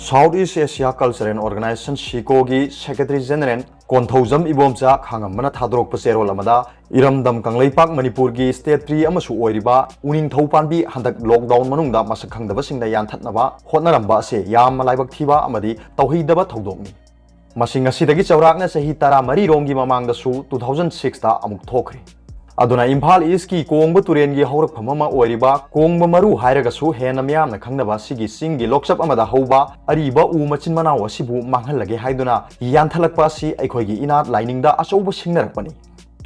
South east Asia cultural organisation सिको की secretary general Konthoujam Ibomcha खांगमना थादरोक चेरोल इरमदम कंगलेपाक मणिपुर की स्टेट ट्री उनिंगथौ पानबी हंदक लॉकडाउन मनुंगदा मसक खंगदबसिंगदा यानथतनबा होटनरंबा असे याम लाइबक थीबा अमदी तौहीदबा थौदोकनी मसिंग असिदगी चौराकना सही 13 रोंगी ममांगदसु 2006 दा अमुक थोखरे अदुना इम्फाल ईस्ट की कोंग तुरेन की हौरकफम अमा ओइरिबा कोंग मरु हायरगसु हेन मियामना खंगनबा सिगी सिंगी लोकसप अमदा हौबा अरिबा उ मचिन मनाव असिबु मांगहलगे हाइदुना यानथलकपा असि अखोइगी इनात लाइनिंगदा अचौब सिंगनरकपनि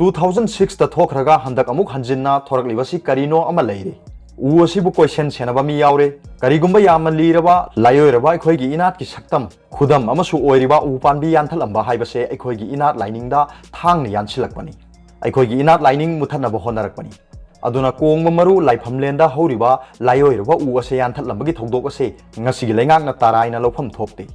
2006 दा थोखरगा हंदक अमुक हंजिन्ना थोरकलिबसि करिनो अमा लैरे उ असिबु क्वेश्चन सेनबा मी यावरे करिगुंबा याम लीरबा लायोरबा अखोइगी इनात की सक्तम खुदम अमसु ओइरिबा उ पानबी यानथलंबा हाइबसे अखोइगी इनात लाइनिंगदा थांगना यानसिलकपनि अखोइगी इनात लाइनिंग मुथनब होनरकपनि अदुना कोंग मरु लाइफमलेंदा हौरिबा लायोइरबा उ असे यानथलंबगी थौदोक असे ngasiगी लेंगाकना ताराइना लौफम थोकते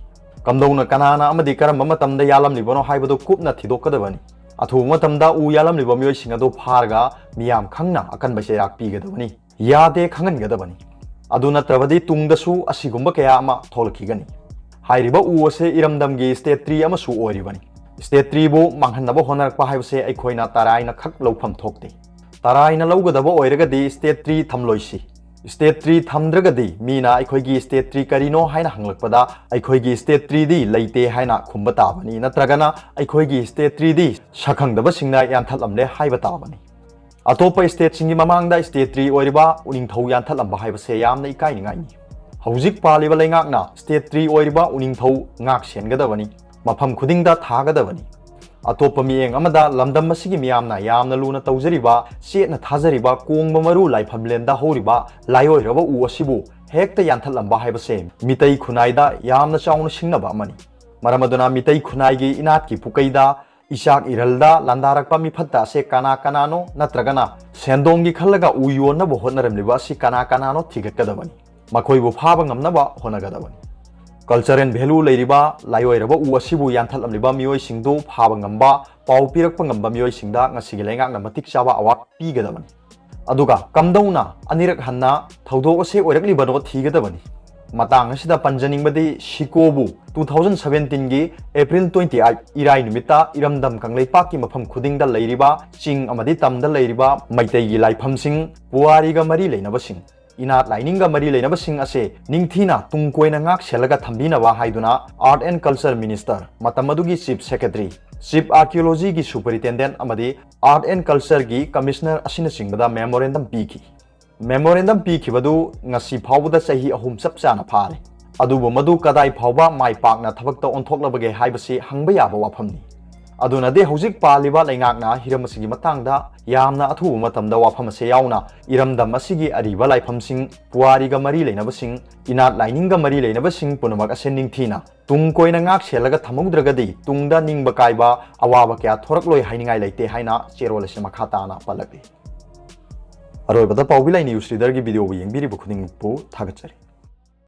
कमदौना कनाना अमदि करम मतमदा यालमलिबनो हाइबदो कुपना थिदोकदबनि अथु मतमदा उ यालमलिबो मियोइसिंग अदो फारगा मियाम खंगना अकनबसे राक पीगदबनि यादे खंगनगदबनि अदुना त्रबदि तुंगदसु असिगुंबा कया अमा थोलखिगनि हाइरिबा उ असे इरमदमगी स्टेट ट्री अमसु ओइरिबनि स्टेट ट्रीबो मांगहनबो होनरकपा हाइबसे अखोइना ताराइना खक लौफम थोकते ताराइना लौगदबो ओइरगदि स्टेट ट्री थमलोइसि स्टेट ट्री थमद्रगदि मीना अखोइगी स्टेट ट्री करिनो हाइना हंगलकपदा अखोइगी स्टेट ट्री दी लैते हाइना खुंबा ताबनि नत्रगना अखोइगी स्टेट ट्री दी सखंगदबसिंगना यानथलमले हाइबा ताबनि अतोप स्टेट सिंगी ममांगदा स्टेट ट्री ओइरिबा उनिंगथौ यानथलंबा हाइबसे यामना इकाइनिंगाइनि हौजिक पालिबा लेंगाकना स्टेट ट्री ओइरिबा उनिंगथौ ngak सेनगदबनि मफम खुदिंदा थागदबनि अतोप मियेंग अमदा लमदम मसिगी मियामना यामना लूना तौजरिबा सेटना थाजरिबा कोंग मरु लाइफमलेंदा हौरिबा लायोइरबा उ असिबु हेक्ता यानथलंबा हाइबसे मितै खुनाइदा यामना चाउना सिंगनबा अमनि मरमदुना मितै खुनाइगी इनात की पुकैदा इसाक इरलदा लंदारकपा मिफत्ता से काना कानानो नत्रगना सेंदोंगी खल्लगा उ योनबो होनरमलिबा असि काना कानानो थिगकदबनि मखोइबु फाबा ngamnaba honagदबनि कल्चरल भेलू लेरिबा लायोइरबा उ असिबु यानथलमलिबा मियोइसिंदु फाबा ngamba पाउ पिरकपा ngamba मियोइसिंदा ngasiगी लेंगाकना मतिक चाबा अवाक पीगदबनि अदुगा कमदौना अनिरक हन्ना थौदोक असे ओइरकलिबनो थिगदबनि मतंग असिदा पंजनिंगबदि सिकोबु 2017 की एप्रिल 28 इराई नुमिता इरमदम कंगलेपाक की मफम खुदिंगदा लेरिबा चिंग अमदि तमदा लेरिबा मैतैगी लाइफमसिंग पुवारीगा मरी लेनबसिंग इनात लाइनिंगा मरी लेनबसिंग असे निंगथीना तुंगकोइना ngak सेलगा थंबीनबा हाइदुना आर्ट एंड कल्चर मिनिस्टर मतमदुगी चीफ सेक्रेटरी चीफ आर्कियोलॉजी की सुपरिटेंडेंट अमदि आर्ट एंड कल्चर की कमिश्नर असिना सिंगदा मेमोरेंडम पीखी मेमोरेंडम पीखिबदु ngasi फावबदा सही अहुम चपचाना फारे अदुबो मदु कदाई फावबा माइ पाकना थबकता ओंथोकलबगे हाइबसे हंबा याबा वाफमनी अदुनदे हौजिक पालिबा लेंगाकना हिरमसिगी मतंगदा यामना अथुबा मतमदा वाफमसे यावना इरमदम असिगी अरिबा लाइफमसिंग पुवारीगा मरी लेनबसिंग इनात लाइनिंगा मरी लेनबसिंग पुनमक असे निंगथीना तुंग कोइना ngak सेलगा थमौद्रगदि तुंगदा निंगबा काइबा अवाबा क्या थोरकलोय हाइनिंगाय लेते हाइना चेरोलसे मखाताना पलगे अरोइबदा पाउबिलाई न्यूज रीडर की वीडियो येंबिरिबो खुदिंगपु थागतचरी।